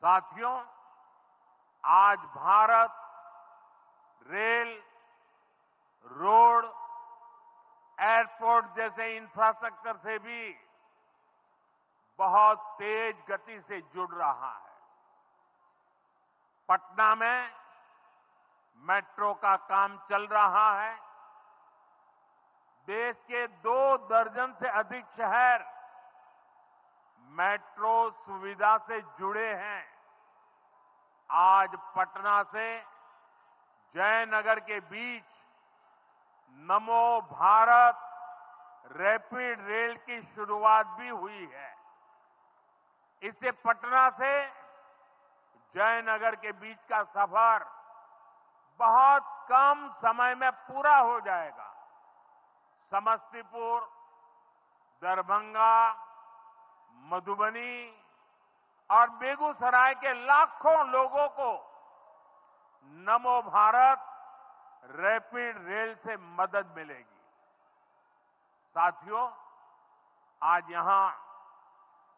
साथियों, आज Bharat rail, road, airport जैसे इंफ्रास्ट्रक्चर से भी बहुत तेज गति से जुड़ रहा है। पटना में मेट्रो का काम चल रहा है। देश के 2 दर्जन से अधिक शहर मेट्रो सुविधा से जुड़े हैं। आज पटना से जयनगर के बीच नमो भारत रैपिड रेल की शुरुआत भी हुई है। इससे पटना से जयनगर के बीच का सफर बहुत कम समय में पूरा हो जाएगा। समस्तीपुर, दरभंगा, मधुबनी और बेगूसराय के लाखों लोगों को नमो भारत रैपिड रेल से मदद मिलेगी। साथियों, आज यहां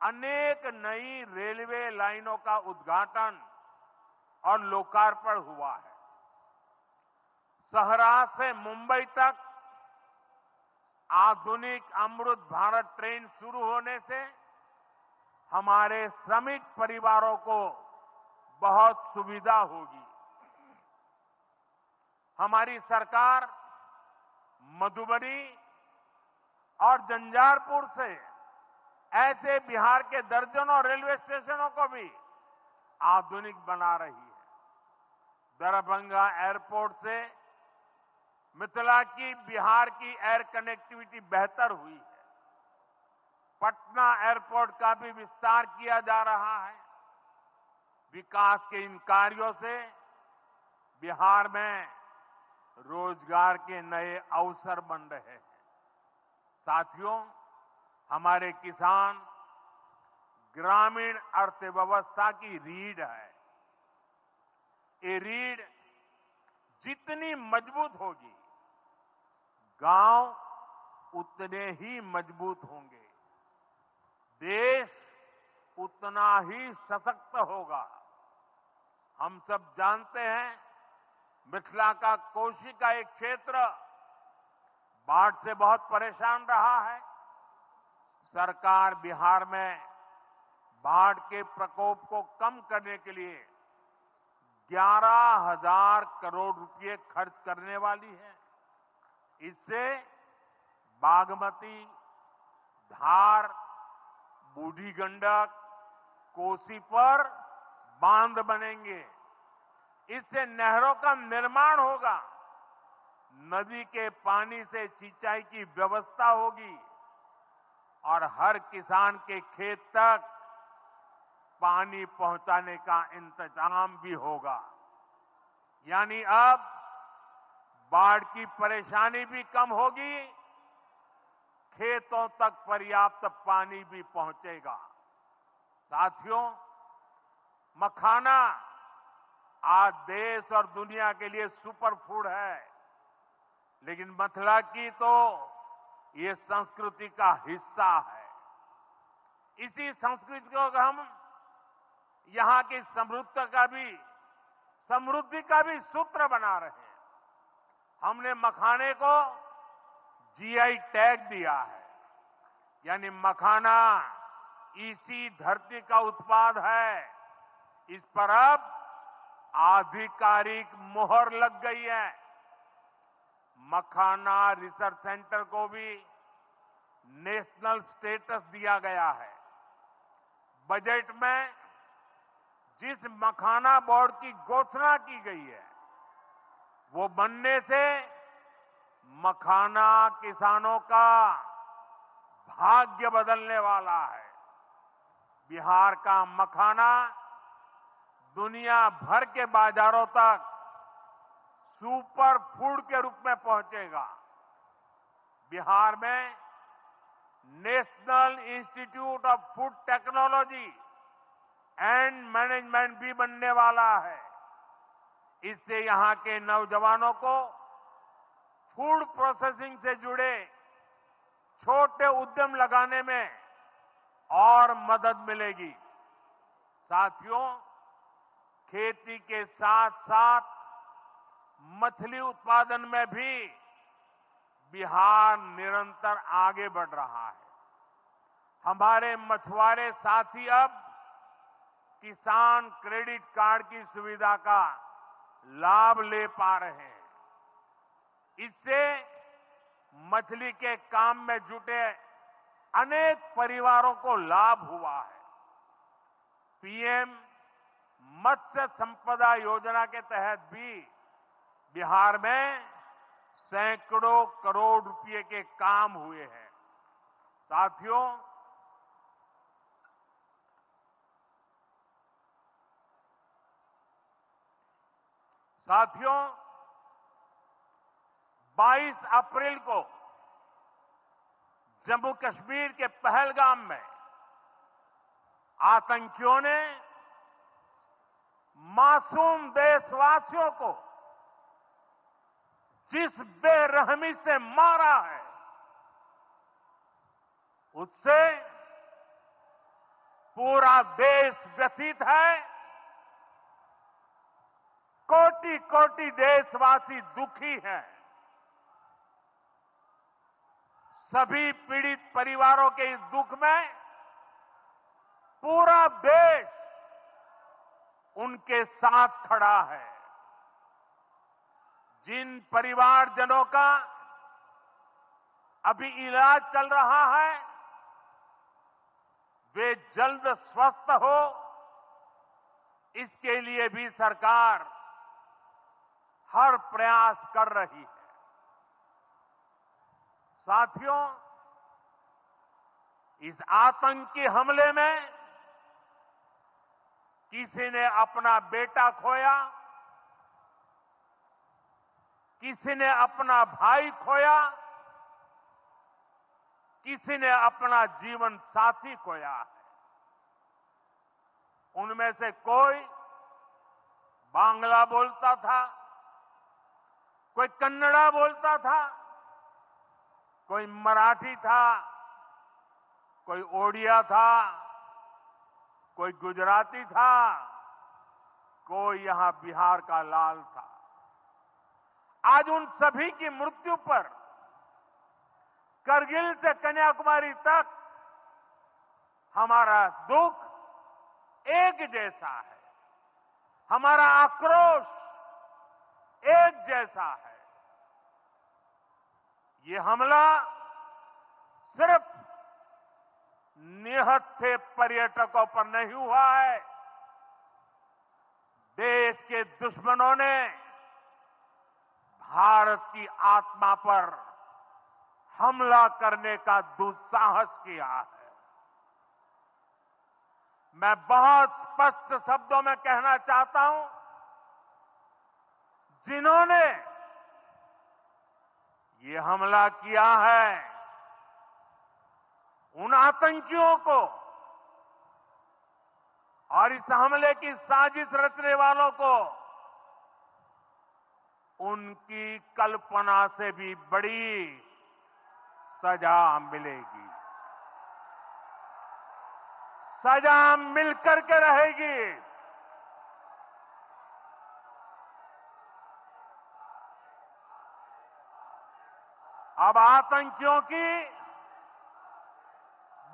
अनेक नई रेलवे लाइनों का उद्घाटन और लोकार्पण हुआ है। सहरा से मुंबई तक आधुनिक अमृत भारत ट्रेन शुरू होने से हमारे श्रमिक परिवारों को बहुत सुविधा होगी। हमारी सरकार मधुबनी और झंझारपुर से ऐसे बिहार के दर्जनों रेलवे स्टेशनों को भी आधुनिक बना रही है। दरभंगा एयरपोर्ट से मिथिला की बिहार की एयर कनेक्टिविटी बेहतर हुई है। पटना एयरपोर्ट का भी विस्तार किया जा रहा है। विकास के इन कार्यों से बिहार में रोजगार के नए अवसर बन रहे हैं। साथियों, हमारे किसान ग्रामीण अर्थव्यवस्था की रीढ़ है। ये रीढ़ जितनी मजबूत होगी, गांव उतने ही मजबूत होंगे, देश उतना ही सशक्त होगा। हम सब जानते हैं, मिथिला का कोशी का एक क्षेत्र बाढ़ से बहुत परेशान रहा है। सरकार बिहार में बाढ़ के प्रकोप को कम करने के लिए 11,000 करोड़ रुपए खर्च करने वाली है। इससे बागमती, धार, बूढ़ी गंडक, कोसी पर बांध बनेंगे। इससे नहरों का निर्माण होगा, नदी के पानी से सिंचाई की व्यवस्था होगी और हर किसान के खेत तक पानी पहुंचाने का इंतजाम भी होगा। यानी अब बाढ़ की परेशानी भी कम होगी, खेतों तक पर्याप्त पानी भी पहुंचेगा। साथियों, मखाना आज देश और दुनिया के लिए सुपर फूड है, लेकिन मिथिला की तो ये संस्कृति का हिस्सा है। इसी संस्कृति को हम यहां की समृद्धि का भी सूत्र बना रहे हैं। हमने मखाने को जीआई टैग दिया है, यानी मखाना इसी धरती का उत्पाद है। इस पर अब आधिकारिक मोहर लग गई है। मखाना रिसर्च सेंटर को भी नेशनल स्टेटस दिया गया है। बजट में जिस मखाना बोर्ड की घोषणा की गई है, वो बनने से मखाना किसानों का भाग्य बदलने वाला है। बिहार का मखाना दुनिया भर के बाजारों तक सुपर फूड के रूप में पहुंचेगा। बिहार में national institute of food technology and management भी बनने वाला है। इससे यहां के नौजवानों को फूड प्रोसेसिंग से जुड़े छोटे उद्यम लगाने में और मदद मिलेगी। साथियों, खेती के साथ साथ मछली उत्पादन में भी बिहार निरंतर आगे बढ़ रहा है। हमारे मछुआरे साथी अब किसान क्रेडिट कार्ड की सुविधा का लाभ ले पा रहे हैं। इससे मछली के काम में जुटे अनेक परिवारों को लाभ हुआ है। पीएम मत्स्य संपदा योजना के तहत भी बिहार में सैकड़ों करोड़ रुपए के काम हुए हैं। साथियों, साथियों 22 अप्रैल को जम्मू कश्मीर के पहलगाम में आतंकियों ने मासूम देशवासियों को जिस बेरहमी से मारा है, उससे पूरा देश व्यथित है। कोटि कोटि देशवासी दुखी हैं। सभी पीड़ित परिवारों के इस दुख में पूरा देश उनके साथ खड़ा है। जिन परिवारजनों का अभी इलाज चल रहा है, वे जल्द स्वस्थ हो, इसके लिए भी सरकार हर प्रयास कर रही है। साथियों, इस आतंकी हमले में किसी ने अपना बेटा खोया, किसी ने अपना भाई खोया, किसी ने अपना जीवन साथी खोया है। उनमें से कोई बांग्ला बोलता था, कोई कन्नड़ा बोलता था, कोई मराठी था, कोई ओडिया था, कोई गुजराती था, कोई यहां बिहार का लाल था। आज उन सभी की मृत्यु पर करगिल से कन्याकुमारी तक हमारा दुख एक जैसा है, हमारा आक्रोश एक जैसा है। ये हमला सिर्फ निहत्थे पर्यटकों पर नहीं हुआ है। देश के दुश्मनों ने भारत की आत्मा पर हमला करने का दुस्साहस किया है। मैं बहुत स्पष्ट शब्दों में कहना चाहता हूं, जिन्होंने ये हमला किया है, उन आतंकियों को और इस हमले की साजिश रचने वालों को उनकी कल्पना से भी बड़ी सजा मिलेगी। सजा मिलकर के रहेगी। अब आतंकियों की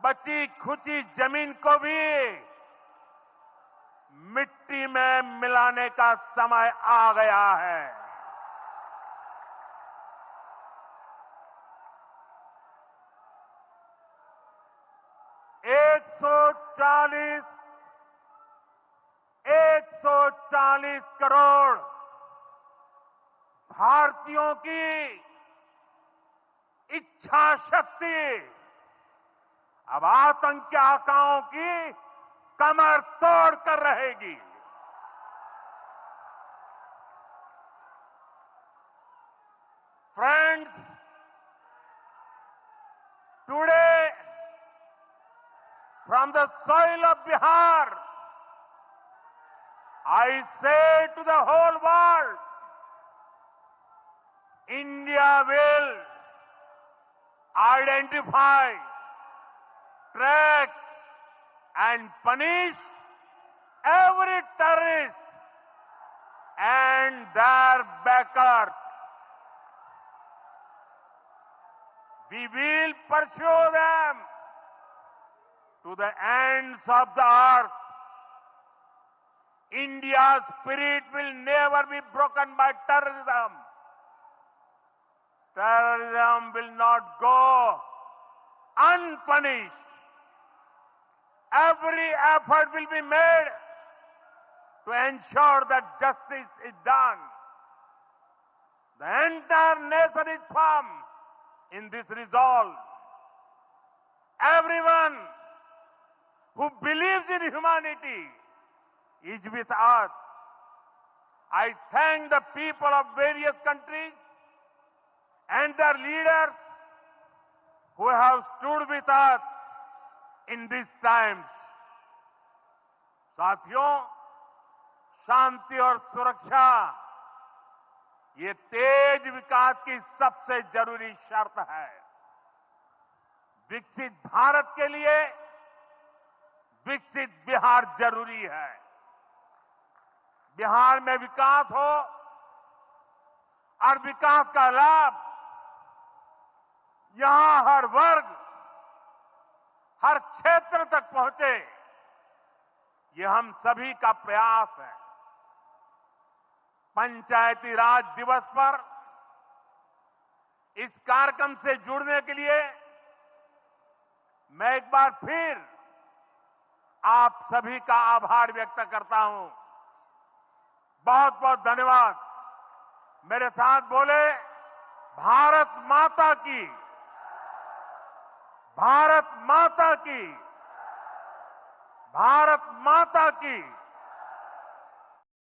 बची खुची जमीन को भी मिट्टी में मिलाने का समय आ गया है। एक सौ चालीस करोड़ भारतीयों की इच्छा शक्ति अब आतंकी आकाओं की कमर तोड़ कर रहेगी। Friends, today from the soil of Bihar, I say to the whole world, India will identify, track and punish curse. We will pursue them to the ends of the earth. India's spirit will never be broken by terrorism. Terrorism will not go unpunished. Every effort will be made to ensure that justice is done. The entire nation is firm in this resolve. Everyone who believes in humanity is with us. I thank the people of various countries and their leaders who have stood with us in these times. साथियों, शांति और सुरक्षा ये तेज विकास की सबसे जरूरी शर्त है। विकसित भारत के लिए विकसित बिहार जरूरी है। बिहार में विकास हो और विकास का लाभ यहां हर वर्ग, हर क्षेत्र तक पहुंचे, ये हम सभी का प्रयास है। पंचायती राज दिवस पर इस कार्यक्रम से जुड़ने के लिए मैं एक बार फिर आप सभी का आभार व्यक्त करता हूं। बहुत बहुत धन्यवाद। मेरे साथ बोले, भारत माता की, भारत माता की, भारत माता की।